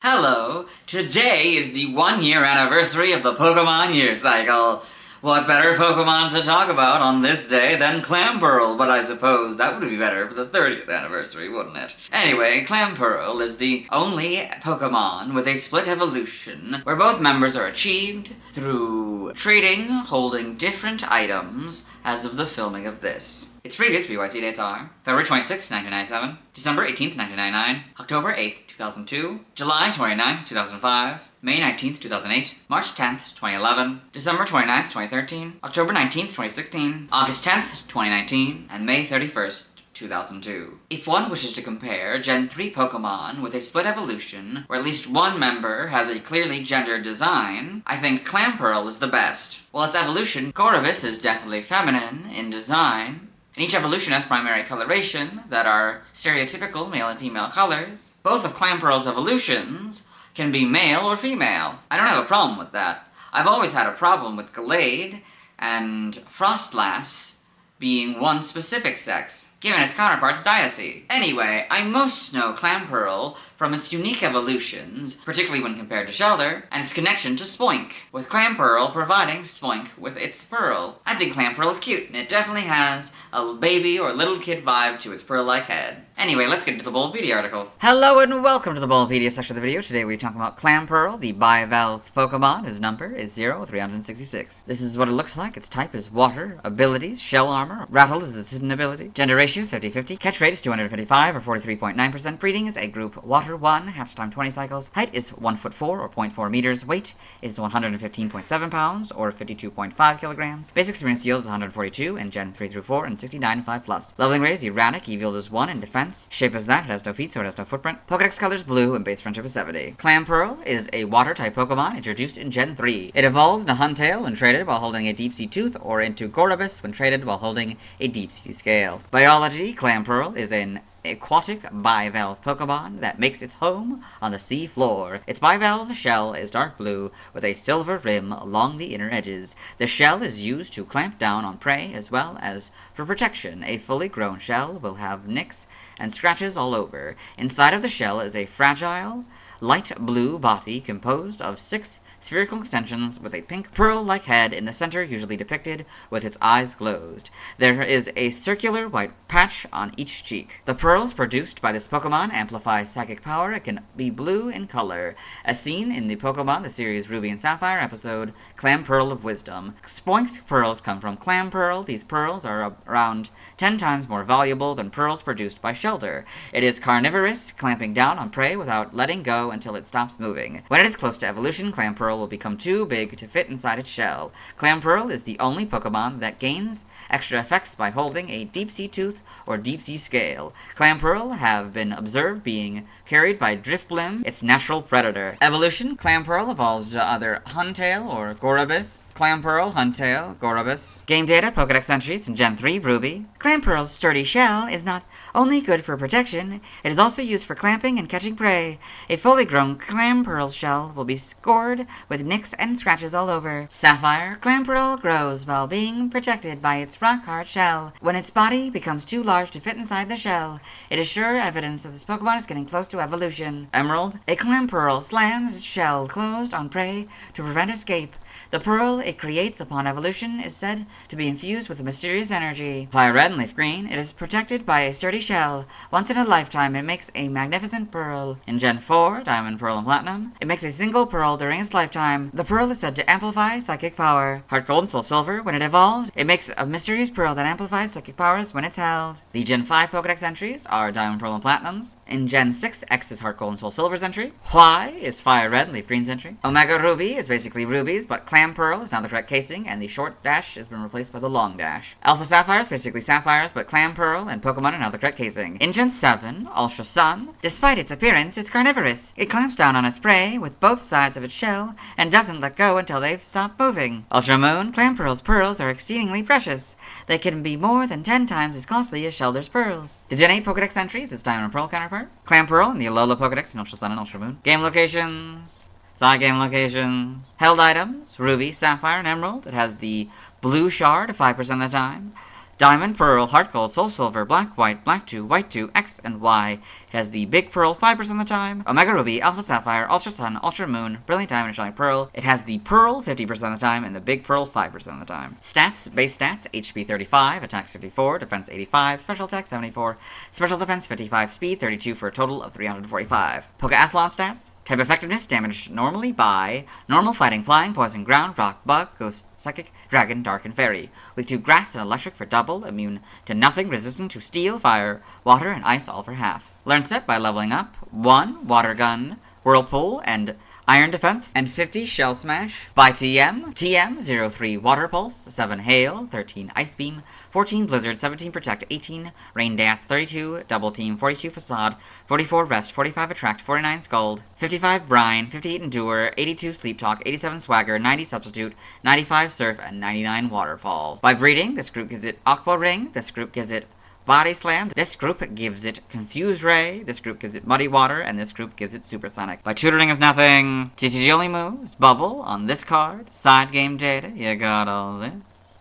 Hello! Today is the 1-year anniversary of the Pokemon year cycle. What better Pokemon to talk about on this day than Clamperl? But I suppose that would be better for the 30th anniversary, wouldn't it? Anyway, Clamperl is the only Pokemon with a split evolution, where both members are achieved through trading, holding different items as of the filming of this. Its previous BYC dates are February 26, 1997, December 18th, 1999, October 8th, 2002, July 29th, 2005, May 19th, 2008, March 10th, 2011, December 29th, 2013, October 19th, 2016, August 10th, 2019, and May 31st, 2002. If one wishes to compare Gen 3 Pokemon with a split evolution, where at least one member has a clearly gendered design, I think Clamperl is the best. While its evolution, Gorobus is definitely feminine in design, and each evolution has primary coloration that are stereotypical male and female colors. Both of Clamperl's evolutions can be male or female. I don't have a problem with that. I've always had a problem with Gallade and Frostlass being one specific sex, given its counterpart's diacy. Anyway, I most know Clamperl from its unique evolutions, particularly when compared to Shelter, and its connection to Spoink, with Clamperl providing Spoink with its pearl. I think Clamperl is cute, and it definitely has a baby or little kid vibe to its pearl-like head. Anyway, let's get into the Bulbapedia article. Hello and welcome to the Bulbapedia section of the video. Today we talk about Clamperl, the bivalve Pokemon, whose number is 0366. This is what it looks like. Its type is water. Abilities, shell armor. Rattle is its hidden ability. Gender ratio is 50-50. Catch rate is 255 or 43.9%. Breeding is a group water 1, hatch time 20 cycles. Height is 1'4" or 0.4 meters. Weight is 115.7 pounds or 52.5 kilograms. Basic experience yield is 142 in Gen 3 through 4 and 69 in 5+. Leveling rate is erratic. Evolved is 1 in defense. Shape is that. It has no feet, so it has no footprint. Pokedex color is blue and base friendship is 70. Clamperl is a water-type Pokemon introduced in Gen 3. It evolves into Huntail when traded while holding a Deep Sea Tooth, or into Gorobus when traded while holding a Deep Sea Scale. Biology, Clamperl is an aquatic bivalve Pokemon that makes its home on the sea floor. Its bivalve shell is dark blue with a silver rim along the inner edges. The shell is used to clamp down on prey as well as for protection. A fully grown shell will have nicks and scratches all over. Inside of the shell is a fragile, light blue body composed of 6 spherical extensions with a pink pearl-like head in the center, usually depicted with its eyes closed. There is a circular white patch on each cheek. The pearls produced by this Pokemon amplify psychic power. It can be blue in color, as seen in the Pokemon the series Ruby and Sapphire episode, Clamperl of Wisdom. Spoink's pearls come from Clamperl. These pearls are around 10 times more valuable than pearls produced by Shelter. It is carnivorous, clamping down on prey without letting go until it stops moving. When it is close to evolution, Clamperl will become too big to fit inside its shell. Clamperl is the only Pokemon that gains extra effects by holding a Deep Sea Tooth or Deep Sea Scale. Clamperl have been observed being carried by Drifblim, its natural predator. Evolution, Clamperl evolves to either Huntail or Gorobus. Clamperl, Huntail, Gorobus. Game data, Pokedex entries in Gen 3, Ruby. Clamperl's sturdy shell is not only good for protection, it is also used for clamping and catching prey. A fully grown Clamperl shell will be scored with nicks and scratches all over. Sapphire, Clamperl grows while being protected by its rock-hard shell. When its body becomes too large to fit inside the shell, it is sure evidence that this Pokemon is getting close to evolution. Emerald, a Clamperl slams its shell closed on prey to prevent escape. The pearl it creates upon evolution is said to be infused with a mysterious energy. Fire red and leaf green, it is protected by a sturdy shell. Once in a lifetime, it makes a magnificent pearl. In Gen 4, Diamond, Pearl, and Platinum, it makes a single pearl during its lifetime. The pearl is said to amplify psychic power. Heart Gold and Soul Silver, when it evolves, it makes a mysterious pearl that amplifies psychic powers when it's held. The Gen 5 Pokedex entries are Diamond, Pearl, and Platinums. In Gen 6, X is Heart Gold and Soul Silver's entry. Y is Fire Red and Leaf Green's entry. Omega Ruby is basically rubies, but Clamperl is now the correct casing, and the short dash has been replaced by the long dash. Alpha Sapphire is basically sapphires, but Clamperl and Pokemon are now the correct casing. In Gen 7, Ultra Sun, despite its appearance, it's carnivorous. It clamps down on its prey with both sides of its shell and doesn't let go until they've stopped moving. Ultra Moon, Clamperl's pearls are exceedingly precious. They can be more than 10 times as costly as Shelter's pearls. The Gen 8 Pokedex entries is Diamond and Pearl counterpart. Clamperl in the Alola Pokedex in Ultra Sun and Ultra Moon. Game locations. Side game locations. Held items, Ruby, Sapphire, and Emerald. It has the blue shard 5% of the time. Diamond, Pearl, Heart Gold, Soul Silver, Black, White 2, White 2, X, and Y. It has the Big Pearl 5% of the time, Omega Ruby, Alpha Sapphire, Ultra Sun, Ultra Moon, Brilliant Diamond, and Shining Pearl. It has the Pearl 50% of the time, and the Big Pearl 5% of the time. Stats, base stats, HP 35, Attack 64, Defense 85, Special Attack 74, Special Defense 55, Speed 32 for a total of 345. Pokeathlon stats, type effectiveness, damaged normally by normal fighting, flying, poison, ground, rock, bug, ghost, psychic, dragon, dark, and fairy. Weak to grass and electric for double, immune to nothing, resistant to steel, fire, water, and ice all for half. Learn step by leveling up 1 Water Gun, Whirlpool, and Iron Defense, and 50 Shell Smash. By TM, TM, 03 Water Pulse, 7 Hail, 13 Ice Beam, 14 Blizzard, 17 Protect, 18 Rain Dance, 32 Double Team, 42 Facade, 44 Rest, 45 Attract, 49 Scald, 55 Brine, 58 Endure, 82 Sleep Talk, 87 Swagger, 90 Substitute, 95 Surf, and 99 Waterfall. By breeding, this group gives it Aqua Ring, this group gives it Body Slam, this group gives it Confuse Ray, this group gives it Muddy Water, and this group gives it Supersonic. By tutoring is nothing. TCG only moves, Bubble on this card, side game data, you got all this.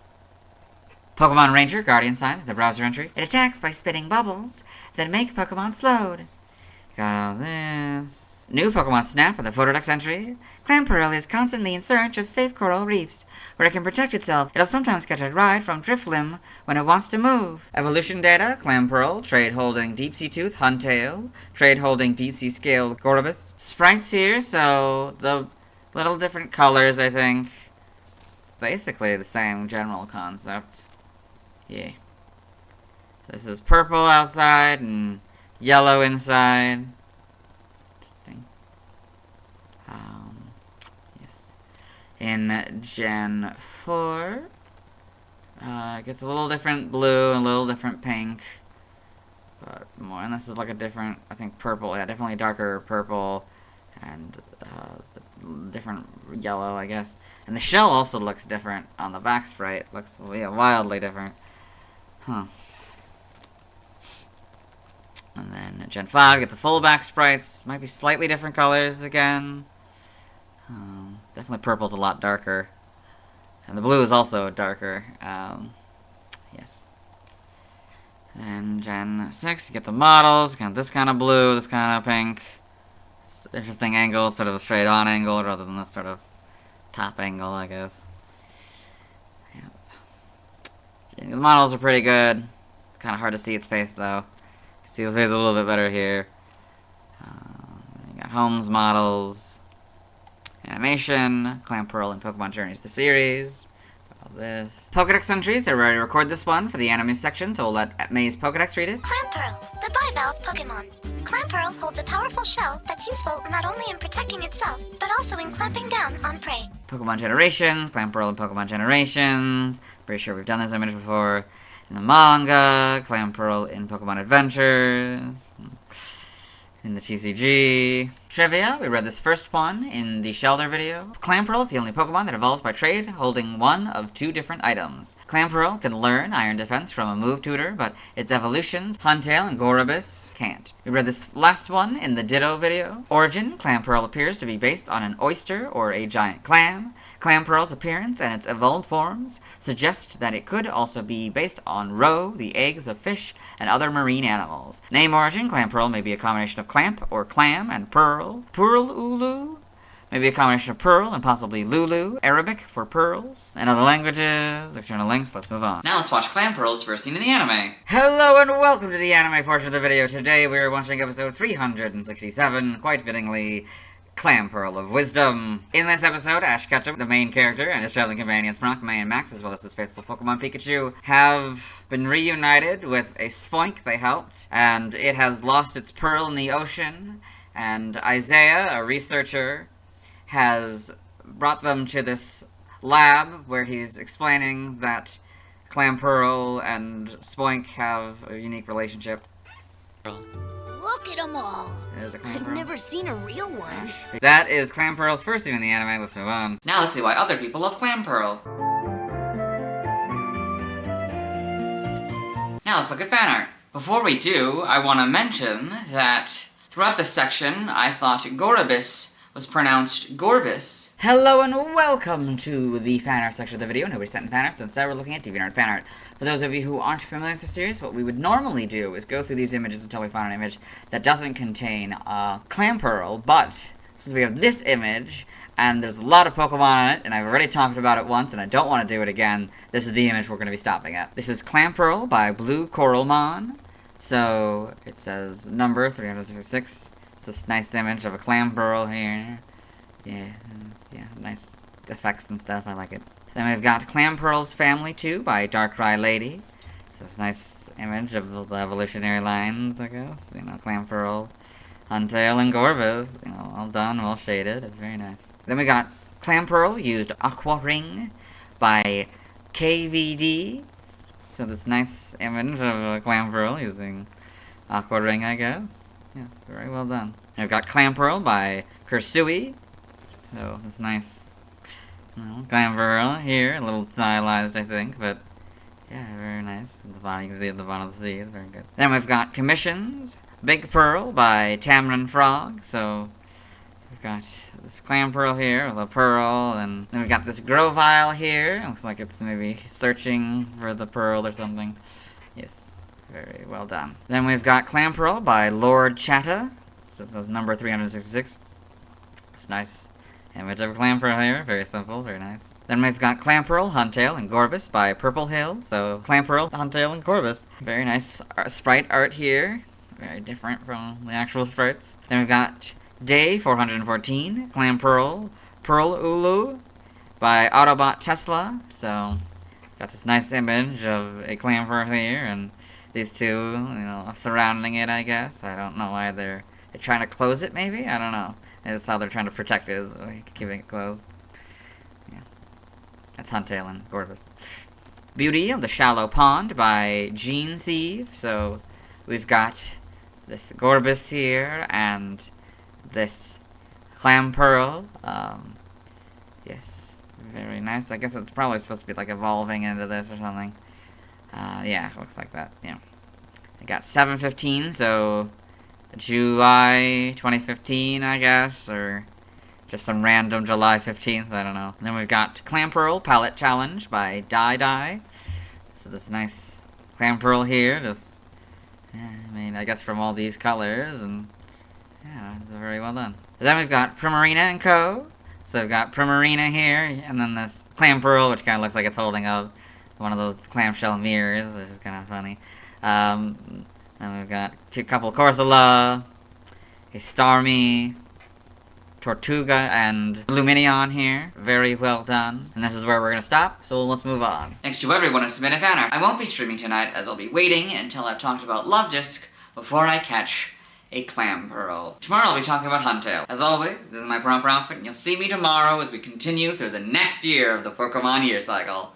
Pokemon Ranger, Guardian Signs, the browser entry. It attacks by spitting bubbles that make Pokemon slowed. Got all this. New Pokemon Snap with the Photodex entry. Clamperl is constantly in search of safe coral reefs, where it can protect itself. It'll sometimes catch a ride from Drifloon when it wants to move. Evolution data, Clamperl, trade holding Deep Sea Tooth, Huntail, trade holding Deep Sea Scale, Gorobus. Sprites here, so the little different colors, I think. Basically the same general concept. Yeah. This is purple outside and yellow inside. Yes. In Gen 4, it gets a little different blue and a little different pink. But more, and this is like a different, I think purple, yeah, definitely darker purple, and different yellow, I guess. And the shell also looks different on the back sprite. It looks, yeah, wildly different. Huh. And then Gen 5, get the full back sprites. Might be slightly different colors again. Definitely purple's a lot darker. And the blue is also darker. Yes. And Gen 6, you get the models. Got this kind of blue, this kind of pink. It's interesting angle, sort of a straight on angle rather than this sort of top angle, I guess. Yeah. The models are pretty good. It's kind of hard to see its face though. See the face a little bit better here. You got Holmes models, animation, Clamperl, and Pokemon Journeys, the series. All this. Pokedex entries. I already recorded this one for the anime section, so we'll let May's Pokedex read it. Clamperl, the bivalve Pokemon. Clamperl holds a powerful shell that's useful not only in protecting itself, but also in clamping down on prey. Pokemon Generations, Clamperl and Pokemon Generations. Pretty sure we've done this image before. In the manga, Clamperl in Pokemon Adventures, in the TCG. Trivia, we read this first one in the Shelter video. Clamperl is the only Pokemon that evolves by trade, holding one of 2 different items. Clamperl can learn Iron Defense from a move tutor, but its evolutions, Huntail and Gorobus, can't. We read this last one in the Ditto video. Origin, Clamperl appears to be based on an oyster or a giant clam. Clamperl's appearance and its evolved forms suggest that it could also be based on roe, the eggs of fish, and other marine animals. Name origin, Clamperl may be a combination of clamp or clam and pearl. Pearl Ulu? Maybe a combination of pearl and possibly Lulu, Arabic for pearls, and other languages. External links, let's move on. Now let's watch Clamperl's first scene in the anime. Hello and welcome to the anime portion of the video. Today we are watching episode 367, quite fittingly, Clamperl of Wisdom. In this episode, Ash Ketchum, the main character, and his traveling companions Brock, May, and Max, as well as his faithful Pokemon Pikachu, have been reunited with a Spoink they helped, and it has lost its pearl in the ocean, and Isaiah, a researcher, has brought them to this lab where he's explaining that Clamperl and Spoink have a unique relationship. Look at them all. There's a Clamperl. I've never seen a real one. That is Clamperl's first scene in the anime. Let's move on. Now let's see why other people love Clamperl. Now let's look at fan art. Before we do, I want to mention that throughout this section, I thought Gorobus was pronounced Gorbis. Hello and welcome to the fan art section of the video. Nobody sent in fan art, so instead we're looking at DeviantArt fan art. For those of you who aren't familiar with the series, what we would normally do is go through these images until we find an image that doesn't contain Clamperl, but since we have this image, and there's a lot of Pokemon on it, and I've already talked about it once, and I don't want to do it again, this is the image we're going to be stopping at. This is Clamperl by Blue Coralmon. So, it says number 366. It's this nice image of a Clamperl here. Yeah, nice effects and stuff, I like it. Then we've got Clamperl's Family 2 by Darkrai Lady. So this nice image of the evolutionary lines, I guess. You know, Clamperl, Huntail, and Gorbis. You know, all done, well shaded. It's very nice. Then we got Clamperl used Aqua Ring by KVD. So this nice image of Clamperl using Aqua Ring, I guess. Yes, very well done. And we've got Clamperl by Kursui. So this nice, you know, Clamperl here, a little stylized, I think, but yeah, very nice. At the bottom, you can see at the bottom of the sea, it's very good. Then we've got Commissions, Big Pearl by Tamarin Frog. So we've got this Clamperl here with a pearl, and then we've got this Grovyle here. Looks like it's maybe searching for the pearl or something. Yes, very well done. Then we've got Clamperl by Lord Chatta. So it says number 366. It's nice. Image of Clamperl here, very simple, very nice. Then we've got Clamperl, Huntail, and Gorbis by Purple Hill. So Clamperl, Huntail, and Gorbis. Very nice sprite art here. Very different from the actual sprites. Then we've got Day 414, Clamperl, Pearl Ulu by Autobot Tesla. So got this nice image of a Clamperl here, and these two, you know, surrounding it, I guess. I don't know why they're trying to close it, maybe? I don't know. That's how they're trying to protect it, is keeping it closed. Yeah. That's Huntail and Gorbis. Beauty of the Shallow Pond by Gene Sieve. So we've got this Gorbis here and this Clamperl. Yes, very nice. I guess it's probably supposed to be like evolving into this or something. Yeah, looks like that. Yeah. I got 715, so July 2015, I guess, or just some random July 15th, I don't know. Then we've got Clamperl Palette Challenge by Die. So this nice Clamperl here, just, yeah, I mean, I guess from all these colors, and yeah, it's very well done. Then we've got Primarina and Co. So we've got Primarina here, and then this Clamperl, which kind of looks like it's holding up one of those clamshell mirrors, which is kind of funny. Then we've got a couple Corsola, a Starmie, Tortuga, and Lumineon here. Very well done. And this is where we're going to stop, so let's move on. Thanks to everyone who submitted fan art. I won't be streaming tonight, as I'll be waiting until I've talked about Luvdisc before I catch a Clamperl. Tomorrow I'll be talking about Huntail. As always, this is my proper outfit, and you'll see me tomorrow as we continue through the next year of the Pokemon year cycle.